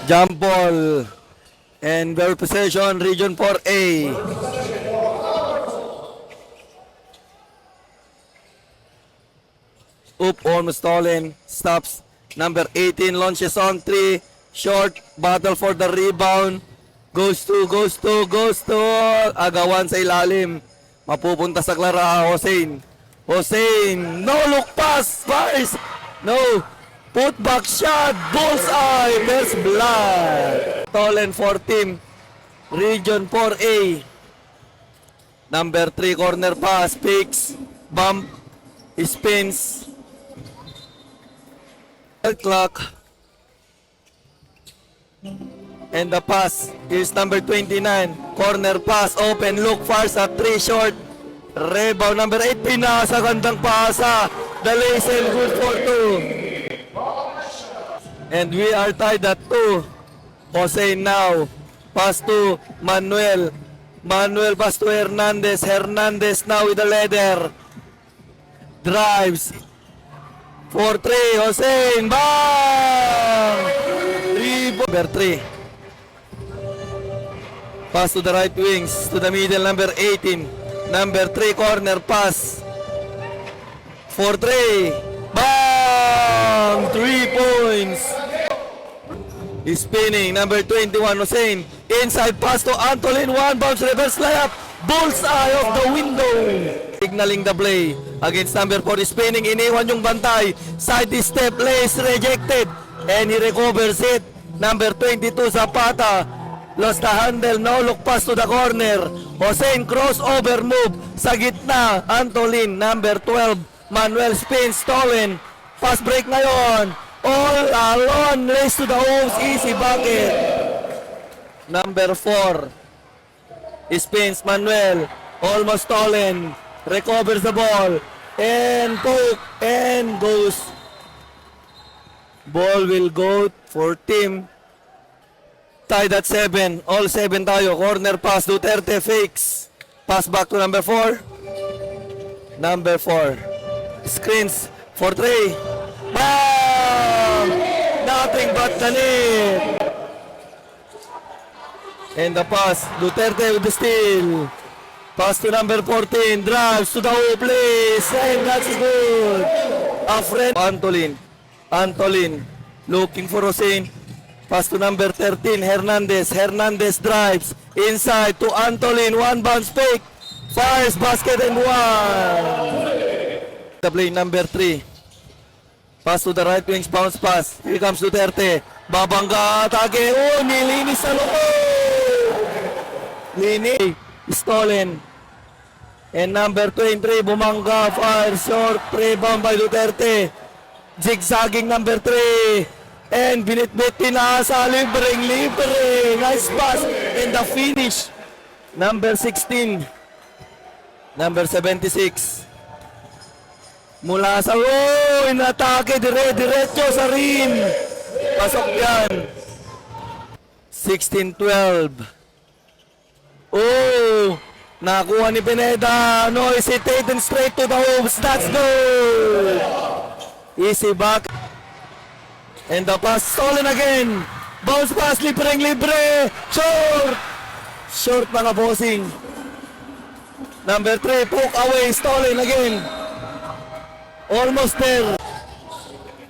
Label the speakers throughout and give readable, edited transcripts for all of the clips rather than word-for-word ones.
Speaker 1: Jump ball. And ball possession, Region 4A. Oop, almost stolen. Stops. Number 18 launches on 3. Short. Battle for the rebound. Goes to. Agawan sa ilalim. Mapupunta sa Clara. Hossein. No look pass. Vice. No. Put back shot. Bullseye. There's blood. Stolen for team. Region 4A. Number 3 corner pass. Picks. Bump. Spins. Clock. And the pass is number 29. Corner pass, open, look far sa 3 short. Rebound number 8, pinasa, gandang pasa. The Lazen, good for 2. And we are tied at 2. Hossein now. Pass to Manuel. Manuel pass to Hernandez. Hernandez now with the leather. Drives. 4-3, Hossein, bang! Number 3. Pass to the right wings, to the middle, number 18. Number 3, corner pass. 4-3, bang! 3 points. Spinning, number 21, Hossein. Inside pass to Antolin, 1 bounce, reverse layup. Bullseye of the window. Signaling the play against number 4, spinning, iniwan yung bantay. Side step, lace rejected. And he recovers it. Number 22, Zapata. Lost the handle, no look pass to the corner. Hossein crossover move sa gitna. Antolin, number 12. Manuel spin, stolen. Pass break ngayon. All alone, race to the holes, easy bucket. Number 4. Spins, Manuel. Almost stolen. Recovers the ball. And poke. And goes. Ball will go for team. Tied at 7. All 7 tayo. Corner pass. Duterte fakes. Pass back to number 4. Number 4. Screens for 3. Bam! Nothing but the net. And the pass. Duterte with the steal. Pass to number 14. Drives to the hole, please. And that's good. A friend. Antolin. Looking for Hossein. Pass to number 13. Hernandez. Hernandez drives. Inside to Antolin. 1 bounce fake. Fires basket and 1. The play number 3. Pass to the right wings. Bounce pass. Here comes Duterte. Babangga. Atake. Oh, nilinis sa loob. Lini. Stolen. And number 23, Bumanga, fire short, rebound by Duterte. Zigzagging number 3. And binitbit pinasa, libre. Nice pass. And the finish. Number 16. Number 76. Mula sa, inatake, diretso sa rim. Pasok yan. 16-12. Oh, nakuha ni Pineda. No, hesitating straight to the hoops. That's good. Easy back. And the pass stolen again. Bounce pass, libre. Short. Short mga bossing. Number 3, poke away, stolen again. Almost there.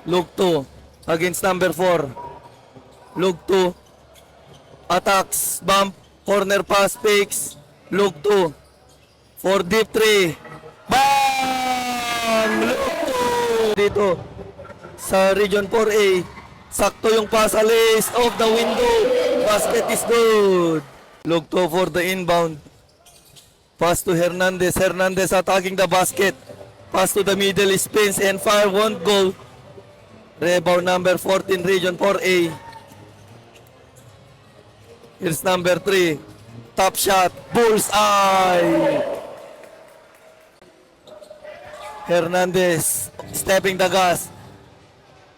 Speaker 1: Look 2 against number 4. Look 2. Attacks, bump. Corner pass, fakes. Look 2. For deep 3. Bam! Look 2. Dito sa Region 4A. Sakto yung pass, alis off the window. Basket is good. Look 2 for the inbound. Pass to Hernandez. Hernandez attacking the basket. Pass to the middle, spins and fire, won't go. Rebound number 14, Region 4A. Here's number 3. Top shot. Bullseye. Hernandez stepping the gas.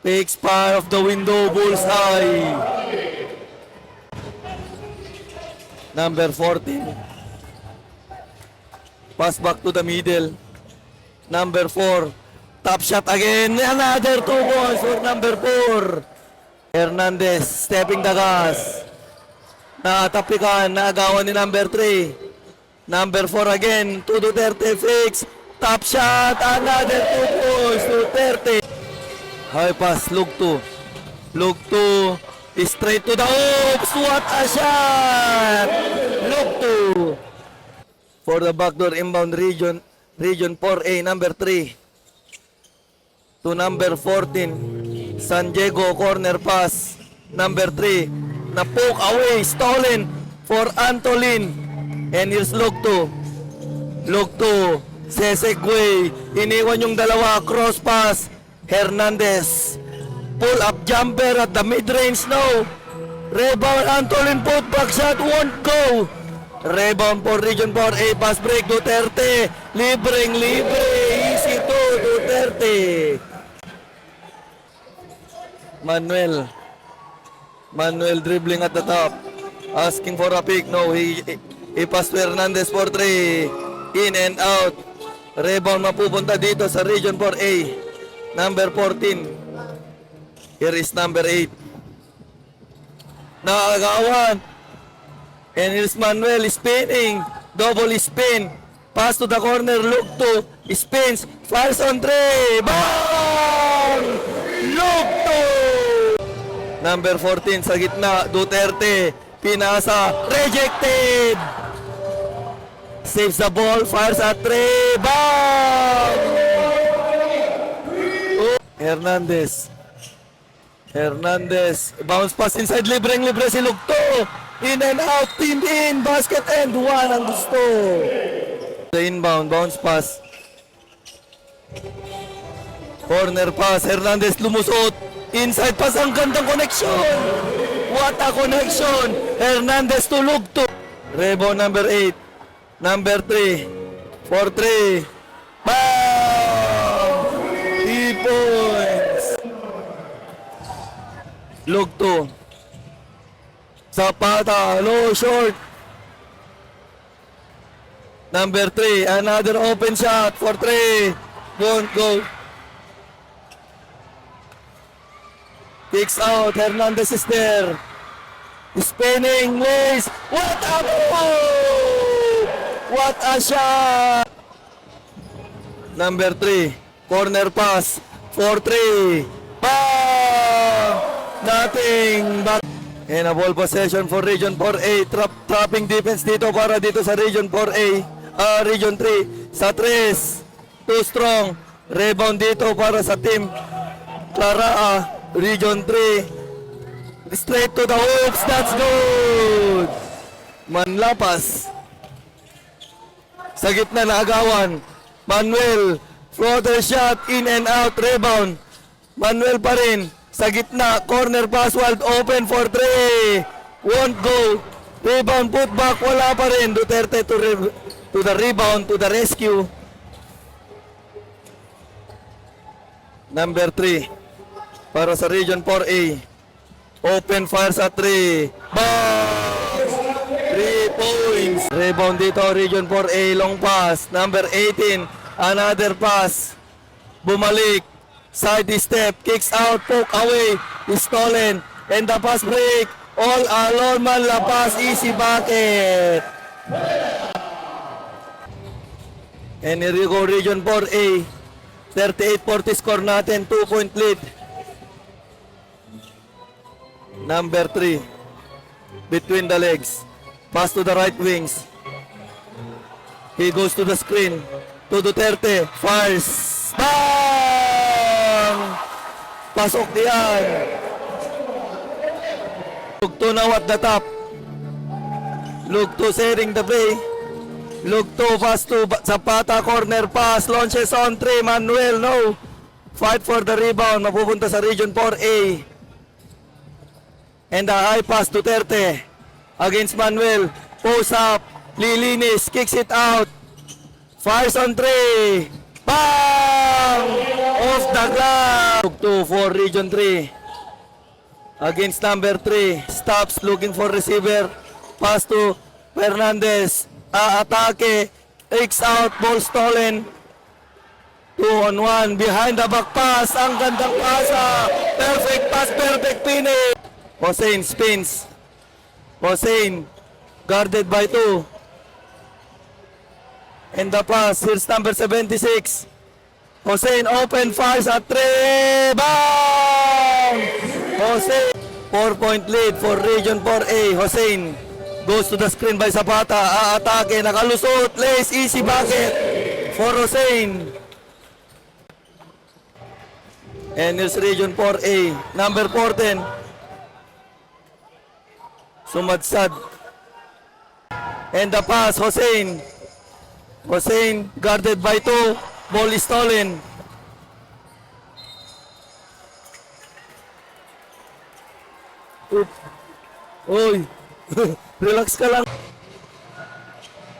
Speaker 1: Takes fire off the window. Bullseye. Number 14. Pass back to the middle. Number 4. Top shot again. Another 2 points for number 4. Hernandez, stepping the gas. Natapikan, naagawan ni number 3. Number 4 again, to Duterte, fix. Top shot, another 2 points, Duterte. High pass, look 2. Look 2, straight to the hoops. What a shot! Look 2. For the backdoor inbound region 4A, number 3. To number 14. San Diego, corner pass. Number 3. Na poke away, stolen for Antolin. And here's look 2. Look 2. Sesegway. Iniwan yung dalawa. Cross pass. Hernandez. Pull up jumper at the mid-range now. Rebound Antolin, putback shot won't go. Rebound for Region 4A, pass break Duterte. Libre. Easy to Duterte. Manuel dribbling at the top. Asking for a pick. No, he passed to Hernandez for 3. In and out. Rebound mapupunta dito sa Region 4A. Number 14. Here is number 8. Nakagawan. And here's Manuel spinning. Double spin. Pass to the corner. Look to. Spins. Fires on 3. Bang! Look to. Number 14 sa gitna. Duterte. Pinasa. Rejected. Saves the ball. Fires at 3. Bang! Oh. Hernandez. Bounce pass inside. Libre si Lugto. In and out. Team in. Basket and one ang gusto. The inbound. Bounce pass. Corner pass. Hernandez lumusot. Inside pass. Ang gandang connection. What a connection. Hernandez to Lugto. Rebound number 8. Number 3. 4-3. Bang! 3 points. Lugto. Zapata, low, short. Number 3, another open shot for 3. Won't go. Kicks out, Hernandez is there. Spinning, lace. What a move! What a shot! Number 3, corner pass for 3. Bang! Nothing but and a ball possession for Region 4A. Trapping defense dito para dito sa Region 4A. Region 3 sa 3. Too strong. Rebound dito para sa team Clara. Region 3. Straight to the hoops. That's good. Manlapas. Sa gitna na agawan. Manuel. Floater shot. In and out. Rebound. Manuel pa rin. Sa gitna, corner pass wide open for 3. Won't go. Rebound, putback, wala pa rin. Duterte to the rebound, to the rescue. Number 3. Para sa Region 4A. Open fire sa 3. Bang! 3 points. Rebound dito, Region 4A, long pass. Number 18, another pass. Bumalik. Side step, kicks out, poke away, is stolen, and the pass break, all alone man la pass, easy bucket. And here you go, Region 4A, 38-40 score natin, 2-point lead. Number 3, between the legs, pass to the right wings. He goes to the screen, to Duterte, fires, bang! Pasok diyan. Lugto now at the top. Lugto setting the play. Lugto pass to Zapata, corner pass. Launches on 3. Manuel, no. Fight for the rebound. Mapupunta sa Region 4A. And the high pass to Duterte. Against Manuel. Post up. Lilinis. Kicks it out. Fires on 3. Bang! Off the glass. 2 for Region 3. Against number 3. Stops looking for receiver. Pass to Hernandez. Atake. Takes out. Ball stolen. 2-on-1, behind the back pass, ang gandang pasa, perfect pass, perfect finish. Hossein spins. Hossein, guarded by 2. And the pass, here's number 76. Hossein open, fires at 3, bang! Hossein, 4-point lead for Region 4A. Hossein goes to the screen by Zapata, aatake, nakalusot, lace, easy bucket for Hossein. And here's Region 4A, number 14. Sumadsad. And the pass, Hossein. Hossein guarded by 2. Ball is stolen. Oy. Relax ka lang.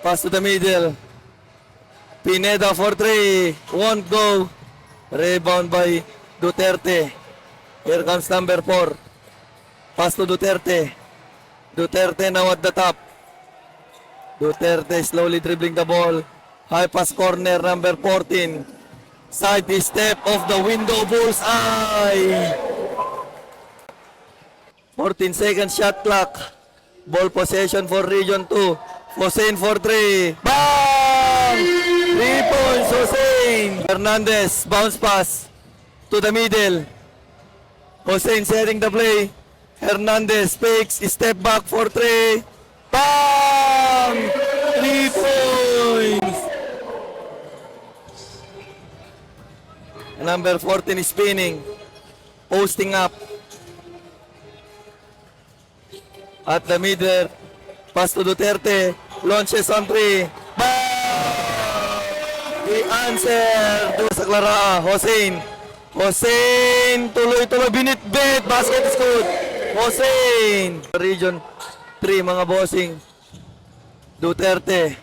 Speaker 1: Pass to the middle. Pineda for 3. Won't go. Rebound by Duterte. Here comes number 4. Pass to Duterte. Duterte now at the top. Duterte slowly dribbling the ball. High pass corner, number 14. Side step of the window, bullseye. 14 seconds shot clock. Ball possession for Region 2. Hossein for 3. Bang! 3 points, Hossein. Hernandez, bounce pass to the middle. Hossein setting the play. Hernandez fakes, step back for 3. Bang! 3 points. Number 14 is spinning. Posting up. At the middle. Pass to Duterte. Launches on 3. Bang! The answer to sa Clara. Hossein. Hossein. Tuloy-tuloy. Binitbit. Basket is good. Hossein. Region 3 mga bossing. Duterte.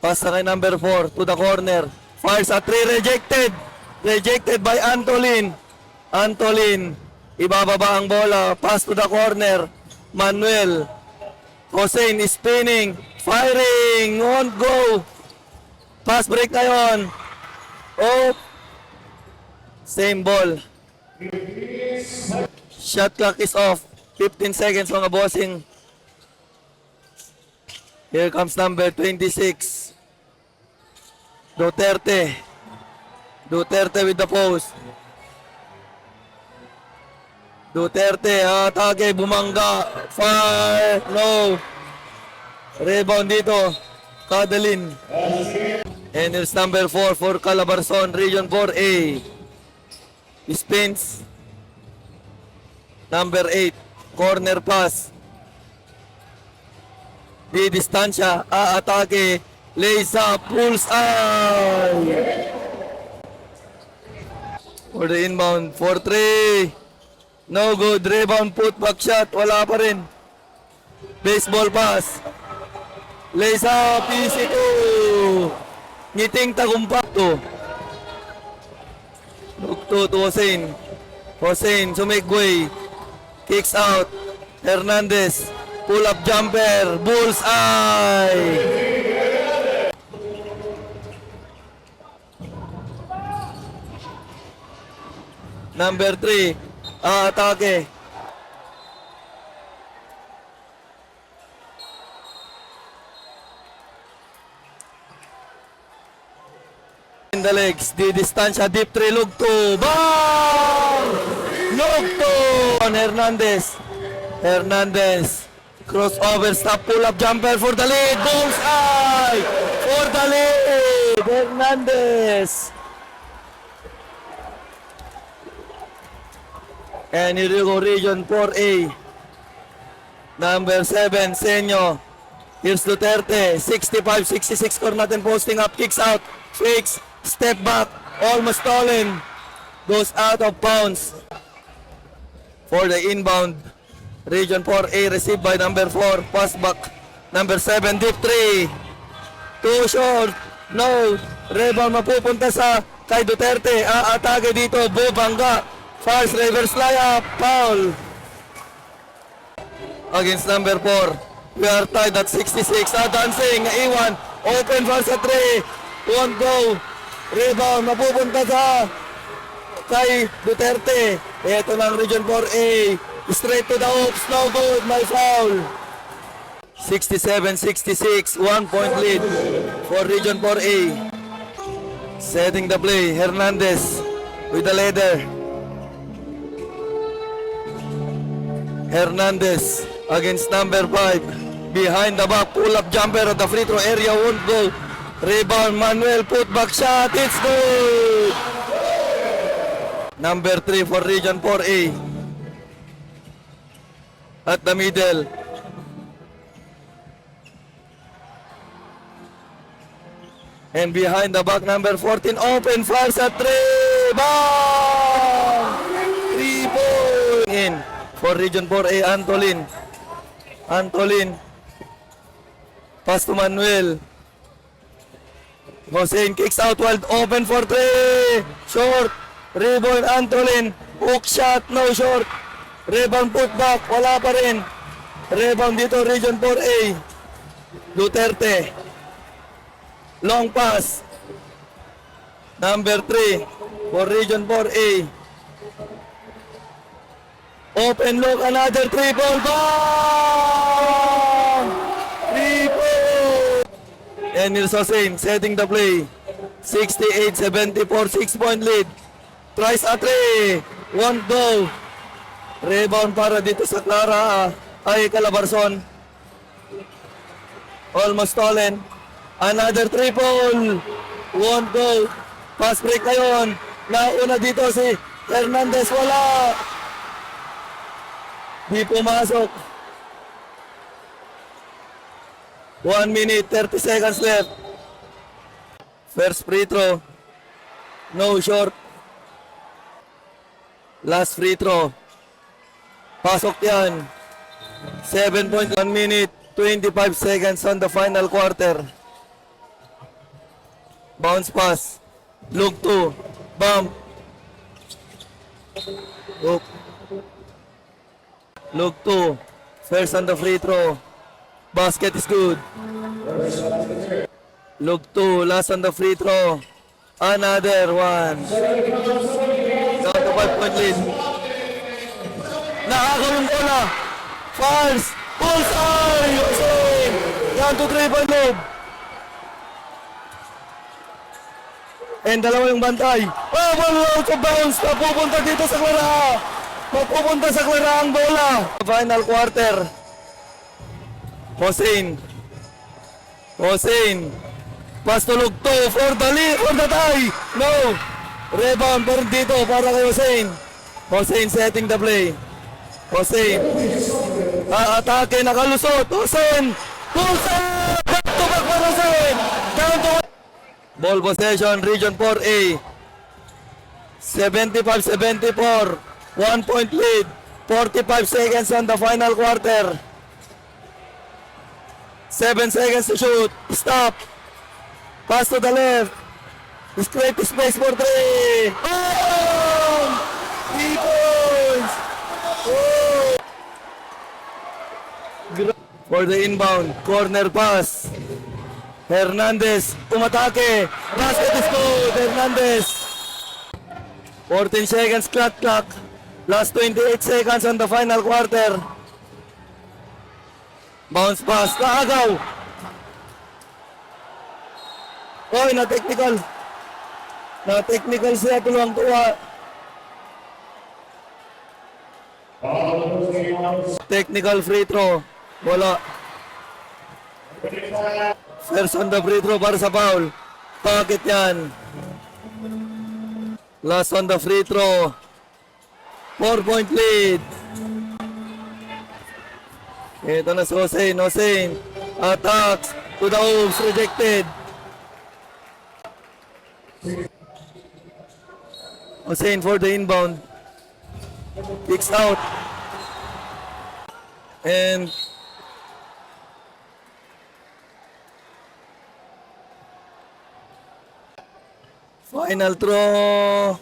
Speaker 1: Pass na kay number 4 to the corner. Fires at 3. Rejected. Rejected by Antolin. Antolin. Ibababa ang bola. Pass to the corner. Manuel. Hossein is spinning. Firing. Won't go. Pass break na yun. Oh. Same ball. Shot clock is off. 15 seconds mga bossing. Here comes number 26. Duterte. Duterte with the post. Duterte, atake, bumangga. Fire, no. Rebound dito. Kadalin. And it's number 4 for Calabarzon, Region 4A. Spins. Number 8, corner pass. Di distansya, aatake, lays up, pulls eye. For the inbound, 4-3. No good, rebound, put back shot, wala pa rin. Baseball pass. Lays up, easy 2. Ngiting tagumpakto. Lugto to Hossein. Hossein, sumigway. Kicks out. Hernandez. Pull up jumper. Bullseye. Number 3. Atake. In the legs. Di distansya. Deep 3. Lugto. Bang! Lugto! On Hernandez. Hernandez. Crossover. Stop. Pull up jumper for the lead. Bullseye! For the lead. Hernandez. And here you go, Region 4A. Number 7, Senyo. Here's Duterte. 65-66 score natin. Posting up, kicks out, fakes, step back, almost stolen. Goes out of bounds. For the inbound, Region 4A received by number 4. Pass back, number 7, deep 3. Too short. No. Rebound mapupunta sa kay Duterte. Aatake dito, Bubangga. Fast reverse layup, foul. Against number 4. We are tied at 66. Dancing, Iwan. Open for sa 3. Won't go. Rebound, mapupunta sa kay Duterte. Ito ng Region 4A. Straight to the hoops. No good. May foul. 67-66. 1 point lead for Region 4A. Setting the play. Hernandez with the leader. Hernandez against number 5. Behind the back. Pull-up jumper at the free throw area. Won't go. Rebound. Manuel. Putback shot. It's good. Number 3 for Region 4A. At the middle. And behind the back, number 14. Open. Fires at 3. Bang! 3 point. In for Region 4A. Antolin. Antolin. Pass to Manuel. Hossein kicks out wide. Open for 3. Short. Rebound Antolin. Hook shot. No short. Rebound putback. Wala pa rin. Rebound dito Region 4A. Duterte. Long pass. Number 3 for Region 4A. Open look. Another 3 ball. Bang! 3 point. And Nils Hossein setting the play. 68-74. 6 point lead. Tries a 3. Won't go. Rebound para dito sa Clara. Ay, Calabarzon. Almost stolen. Another 3 ball. Won't go. Pass break ngayon. Nauna dito si Hernandez. Wala. Di pumasok. 1 minute, 30 seconds left. First free throw. No short. Last free throw. Pasok yan. 7 point, 1 minute, 25 seconds on the final quarter. Bounce pass. Look 2. Bump. Look. Look 2. First on the free throw. Basket is good. Look 2. Last on the free throw. Another one. Down to 5 point lead. Nakakaw yung bola. Fouls. Bullseye. Hossein. Down to 3 point lead. And dalawa yung bantay. Oh, ball out of bounds. Napupunta dito sa Clara. Mapupunta sa Clara ang bola. Final quarter. Hossein. Hossein. Pass to look 2 for the lead, for the tie. No. Rebound pa rin dito para kay Hossein. Hossein setting the play. Hossein. Atake, nakalusot. Hossein. Bullseye. Back to back for Hossein. Down to ball possession, Region 4A. 75-74. 1 point lead. 45 seconds on the final quarter. 7 seconds to shoot. Stop. Pass to the left. Straight to space for 3. Oh! 3 points. Oh! For the inbound. Corner pass. Hernandez. Umatake. Basket is good. Hernandez. 14 seconds clock. Last 28 seconds on the final quarter. Bounce pass. Kaagaw. Oy, na-technical. Na-technical siya. Tuwang-tuwa. Technical free throw. Wala. First on the free throw para sa foul. Bakit yan? Last on the free throw. 4 point lead. Ito na si Hossein. Hossein. Attacks. To the hoops. Rejected. Hossein for the inbound. Kicks out. And final throw.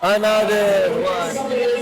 Speaker 1: Another one.